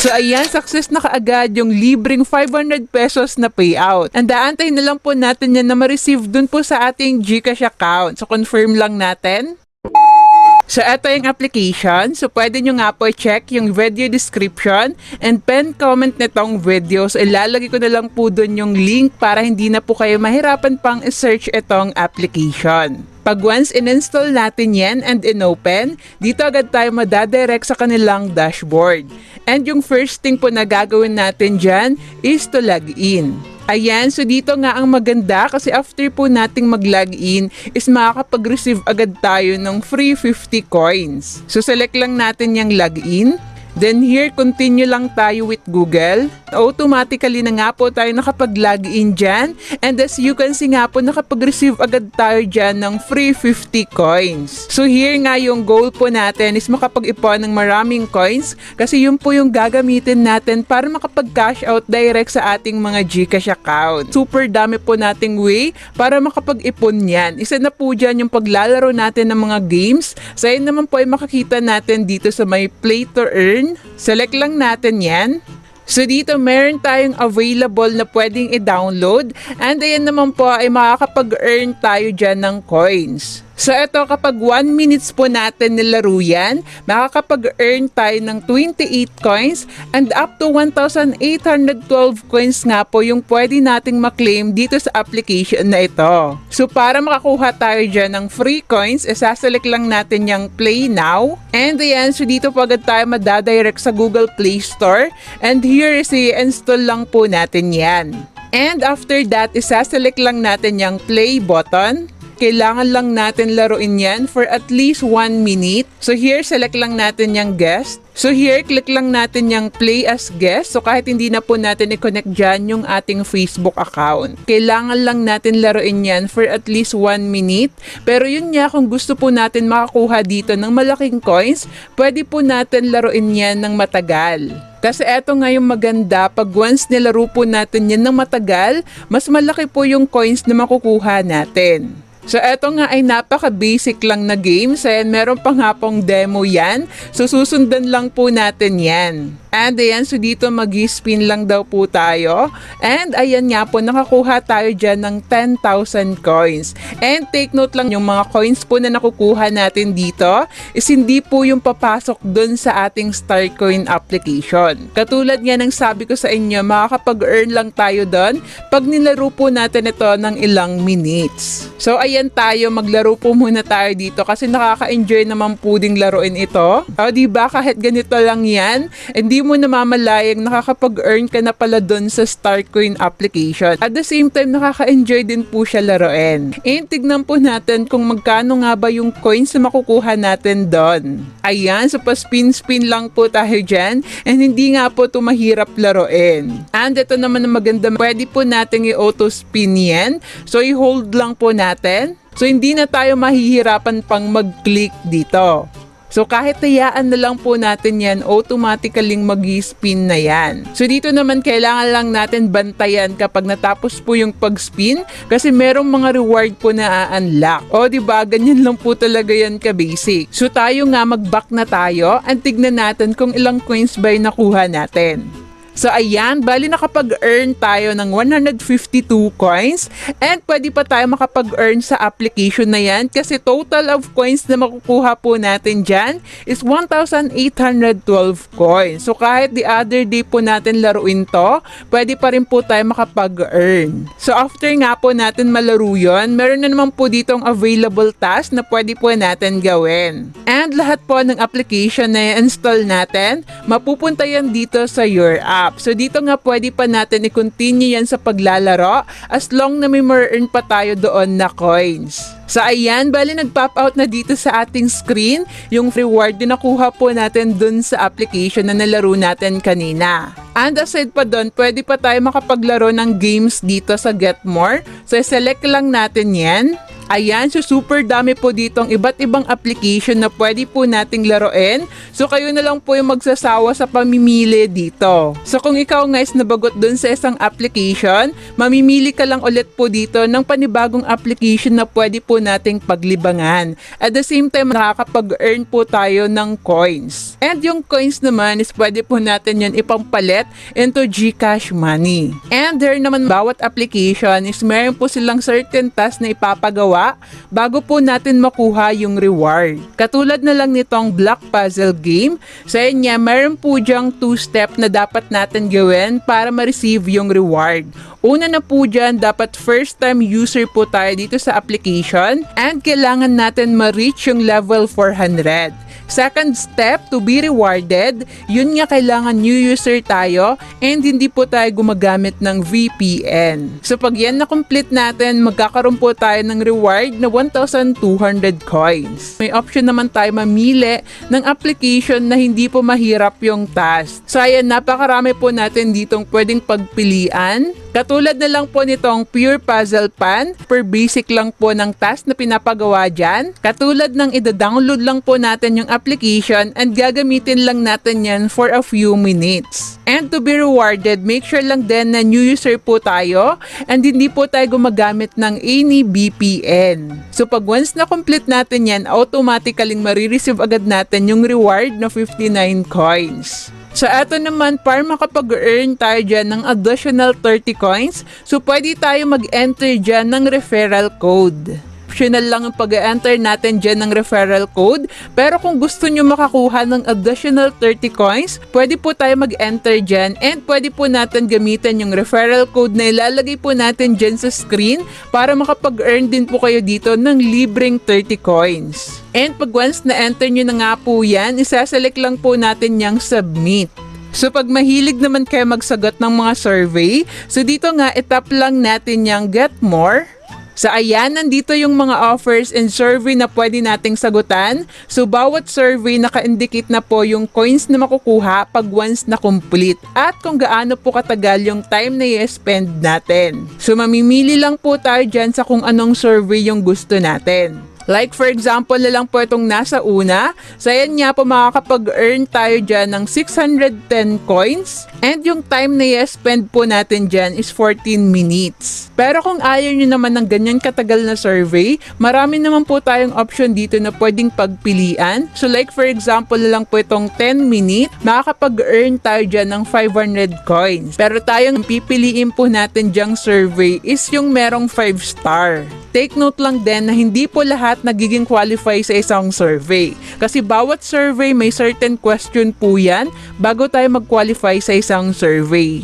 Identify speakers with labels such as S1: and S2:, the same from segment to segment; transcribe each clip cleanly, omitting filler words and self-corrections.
S1: So ayan, success na kaagad yung libreng 500 pesos na payout. Andaantay na lang po natin yan na ma-receive dun po sa ating GCash account. So confirm lang natin. So, ito yung application. So, pwede nyo nga po check yung video description and pen comment nitong video. So, ilalagay ko na lang po dun yung link para hindi na po kayo mahirapan pang i-search itong application. Pag once in-install natin yan and in-open, dito agad tayo madadirect sa kanilang dashboard. And yung first thing po na gagawin natin dyan is to log in. Ayan, so dito nga ang maganda kasi after po nating mag-login is makakapag-receive agad tayo ng free 50 coins. So select lang natin yung login. Then here, continue lang tayo with Google. Automatically na nga po tayo nakapag-login dyan. And as you can see nga po, nakapag-receive agad tayo dyan ng free 50 coins. So here nga yung goal po natin is makapag-ipon ng maraming coins kasi yun po yung gagamitin natin para makapag-cash out direct sa ating mga GCash account. Super dami po nating way para makapag-ipon yan. Isa na po dyan yung paglalaro natin ng mga games. So yun naman po ay makakita natin dito sa may play to earn. Select lang natin yan. So dito meron tayong available na pwedeng i-download and ayan naman po ay makakapag-earn tayo dyan ng coins. So ito kapag 1 minutes po natin nilaro yan, makakapag-earn tayo ng 28 coins and up to 1,812 coins nga po yung pwede nating maklaim dito sa application na ito. So para makakuha tayo dyan ng free coins, isaselect lang natin yung Play Now. And ayan, so dito po agad tayo madadirect sa Google Play Store and here is i-install lang po natin yan. And after that, isaselect lang natin yung Play button. Kailangan lang natin laruin yan for at least 1 minute. So here, select lang natin yung guest. So here, click lang natin yung play as guest. So kahit hindi na po natin i-connect dyan yung ating Facebook account. Kailangan lang natin laruin yan for at least 1 minute. Pero yun nga, kung gusto po natin makakuha dito ng malaking coins, pwede po natin laruin yan ng matagal. Kasi eto nga yung maganda, pag once nilaro po natin yan ng matagal, mas malaki po yung coins na makukuha natin. So eto nga ay napaka-basic lang na game. So ayan, meron pa nga pong demo yan. So susundan lang po natin yan. And ayan, so dito mag-spin lang daw po tayo. And ayan nga po, nakakuha tayo dyan ng 10,000 coins. And take note lang, yung mga coins po na nakukuha natin dito is hindi po yung papasok dun sa ating Starcoin application. Katulad nga ng sabi ko sa inyo, makakapag-earn lang tayo dun pag nilaro po natin ito ng ilang minutes. So ayan tayo, maglaro po muna tayo dito kasi nakaka-enjoy naman po ding laruin ito. O diba, kahit ganito lang yan, hindi mo namamalayang nakakapag-earn ka na pala dun sa Starcoin application. At the same time, nakaka-enjoy din po siya laruin. And tignan po natin kung magkano nga ba yung coins na makukuha natin dun. Ayan, so pa-spin-spin lang po tayo dyan. And hindi nga po ito mahirap laruin. And ito naman ang maganda, pwede po natin i-auto spin yan. So i-hold lang po natin. So hindi na tayo mahihirapan pang mag-click dito. So kahit hayaan na lang po natin yan, automatically mag-spin na yan. So dito naman kailangan lang natin bantayan kapag natapos po yung pag-spin kasi merong mga reward po na a-unlock. O diba, ganyan lang po talaga yan ka-basic. So tayo nga, mag-back na tayo at tignan natin kung ilang coins ba yung nakuha natin. So ayan, bali nakapag-earn tayo ng 152 coins and pwede pa tayo makapag-earn sa application na yan kasi total of coins na makukuha po natin dyan is 1,812 coins. So kahit the other day po natin laruin to, pwede pa rin po tayo makapag-earn. So after nga po natin malaro yun, meron na naman po ditong available task na pwede po natin gawin. And lahat po ng application na i-install natin, mapupunta yan dito sa your app. So dito nga pwede pa natin i-continue yan sa paglalaro as long na may ma-earn pa tayo doon na coins. So ayan, bali nag-pop out na dito sa ating screen yung reward din nakuha po natin dun sa application na nalaro natin kanina. And aside pa doon, pwede pa tayo makapaglaro ng games dito sa Get More. So select lang natin yan. Ayan, so super dami po ditong iba't ibang application na pwede po nating laruin. So kayo na lang po yung magsasawa sa pamimili dito. So kung ikaw nga is nabagot dun sa isang application, mamimili ka lang ulit po dito ng panibagong application na pwede po nating paglibangan. At the same time, nakakapag-earn po tayo ng coins. And yung coins naman is pwede po natin yan ipampalit into GCash money. And there naman, bawat application is meron po silang certain task na ipapagawa bago po natin makuha yung reward. Katulad na lang nitong block puzzle game, sa inyo meron po dyang 2-step na dapat natin gawin para ma-receive yung reward. Una na po dyan, dapat first time user po tayo dito sa application and kailangan natin ma-reach yung level 400. Second step, to be rewarded, yun nga kailangan new user tayo and hindi po tayo gumagamit ng VPN. So pag yan na-complete natin, magkakaroon po tayo ng reward na 1,200 coins. May option naman tayo mamili ng application na hindi po mahirap yung task. So ayan, napakarami po natin ditong pwedeng pagpilian. Katulad na lang po nitong Pure Puzzle Pan, per basic lang po ng task na pinapagawa dyan. Katulad ng ida-download lang po natin yung application and gagamitin lang natin yan for a few minutes. And to be rewarded, make sure lang din na new user po tayo and hindi po tayo gumagamit ng any VPN. So pag once na complete natin yan, automatically marireceive agad natin yung reward na 59 coins. So eto naman, para makapag-earn tayo dyan ng additional 30 coins, so pwede tayo mag-enter dyan ng referral code. Optional lang yung pag-enter natin dyan ng referral code, pero kung gusto nyo makakuha ng additional 30 coins, pwede po tayo mag-enter dyan and pwede po natin gamitin yung referral code na ilalagay po natin dyan sa screen para makapag-earn din po kayo dito ng libreng 30 coins. And pag once na-enter nyo na nga po yan, isaselect lang po natin yung submit. So pag mahilig naman kayo magsagot ng mga survey, so dito nga itap lang natin yung get more. So ayan, nandito yung mga offers and survey na pwede nating sagutan. So bawat survey naka-indicate na po yung coins na makukuha pag once na complete at kung gaano po katagal yung time na i-spend natin. So mamimili lang po tayo dyan sa kung anong survey yung gusto natin. Like for example na lang po itong nasa una, so ayan nga po makakapag-earn tayo dyan ng 610 coins and yung time na i-spend po natin dyan is 14 minutes. Pero kung ayaw nyo naman ng ganyan katagal na survey, marami naman po tayong option dito na pwedeng pagpilian. So like for example na lang po itong 10 minute, makakapag-earn tayo dyan ng 500 coins. Pero tayong pipiliin po natin dyang survey is yung merong 5 star. Take note lang din na hindi po lahat nagiging qualify sa isang survey. Kasi bawat survey may certain question po yan bago tayo mag-qualify sa isang survey.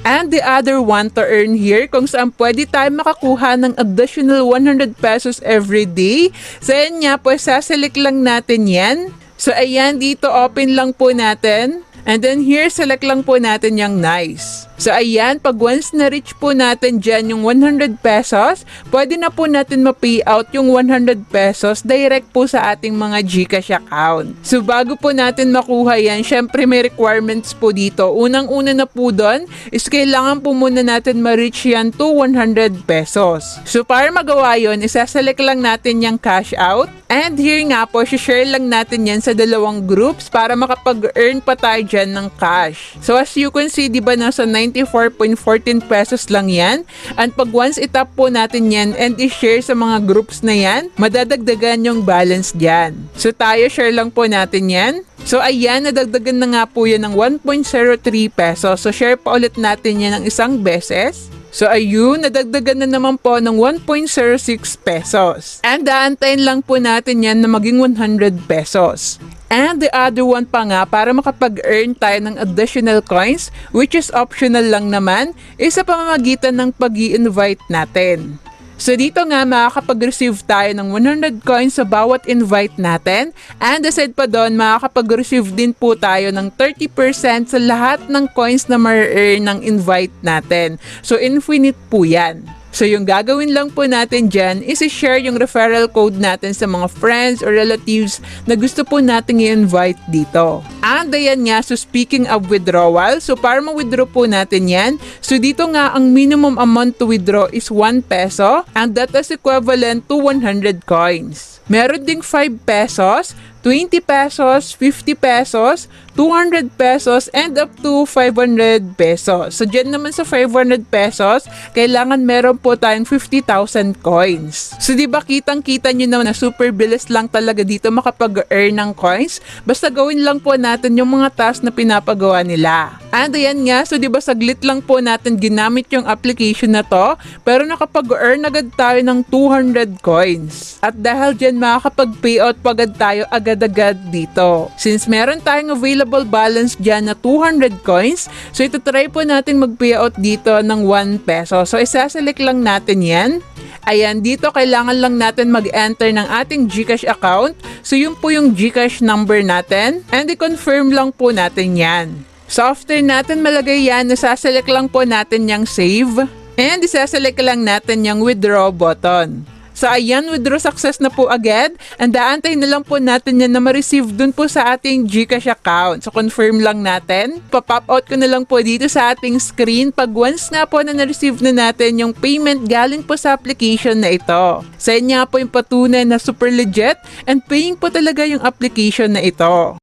S1: And the other one to earn here, kung saan pwede tayo makakuha ng additional 100 pesos every day. So yan nga po, saselect lang natin yan. So ayan, dito open lang po natin. And then here, select lang po natin yung nice. So ayan, pag once na-reach po natin dyan yung 100 pesos, pwede na po natin ma-pay out yung 100 pesos direct po sa ating mga GCash account. So bago po natin makuha yan, syempre may requirements po dito. Unang-una na po doon is kailangan po muna natin ma-reach yan to 100 pesos. So para magawa yun, isaselect lang natin yung cash out. And here nga po, share lang natin yan sa dalawang groups para makapag-earn pa tayo dyan ng cash. So as you can see, di ba nasa 94.14 pesos lang yan. And pag once itap po natin yan and i-share sa mga groups na yan, madadagdagan yung balance dyan. So tayo, share lang po natin yan. So ayan, nadagdagan na nga po yan ng 1.03 pesos. So share pa ulit natin yan ng isang beses. So ayun, nadagdagan na naman po ng 1.06 pesos. And aantayin lang po natin yan na maging 100 pesos. And the other one pa nga, para makapag-earn tayo ng additional coins, which is optional lang naman, is sa pamamagitan ng pag-i-invite natin. So dito nga makakapag-receive tayo ng 100 coins sa bawat invite natin. And aside pa doon, makakapag-receive din po tayo ng 30% sa lahat ng coins na ma-earn ng invite natin. So infinite po yan. So yung gagawin lang po natin dyan is i-share yung referral code natin sa mga friends or relatives na gusto po natin i-invite dito. And ayan nga, so speaking of withdrawal, so para ma-withdraw po natin yan, so dito nga ang minimum amount to withdraw is 1 peso and that is equivalent to 100 coins. Meron ding 5 pesos, 20 pesos, 50 pesos, 200 pesos, and up to 500 pesos. So, dyan naman sa 500 pesos, kailangan meron po tayong 50,000 coins. So, di ba kitang-kita nyo naman na super bilis lang talaga dito makapag-earn ng coins? Basta gawin lang po natin yung mga task na pinapagawa nila. And ayan nga, so di ba saglit lang po natin ginamit yung application na to, pero nakapag-earn agad tayo ng 200 coins. At dahil dyan makakapag-payout pagad tayo agad-agad dito. Since meron tayong available balance dyan na 200 coins, so ito-try po natin mag-payout dito ng 1 peso. So isaselect lang natin yan. Ayan, dito kailangan lang natin mag-enter ng ating GCash account. So yun po yung GCash number natin. And i-confirm lang po natin yan. So after natin malagay yan, nasaselect lang po natin yung save. And isaselect lang natin yung withdraw button. So ayan, withdraw success na po agad. And daantay na lang po natin yan na ma-receive dun po sa ating GCash account. So confirm lang natin. Pa-pop out ko na lang po dito sa ating screen pag once nga po na na-receive na natin yung payment galing po sa application na ito. So yan nga po yung patunay na super legit and paying po talaga yung application na ito.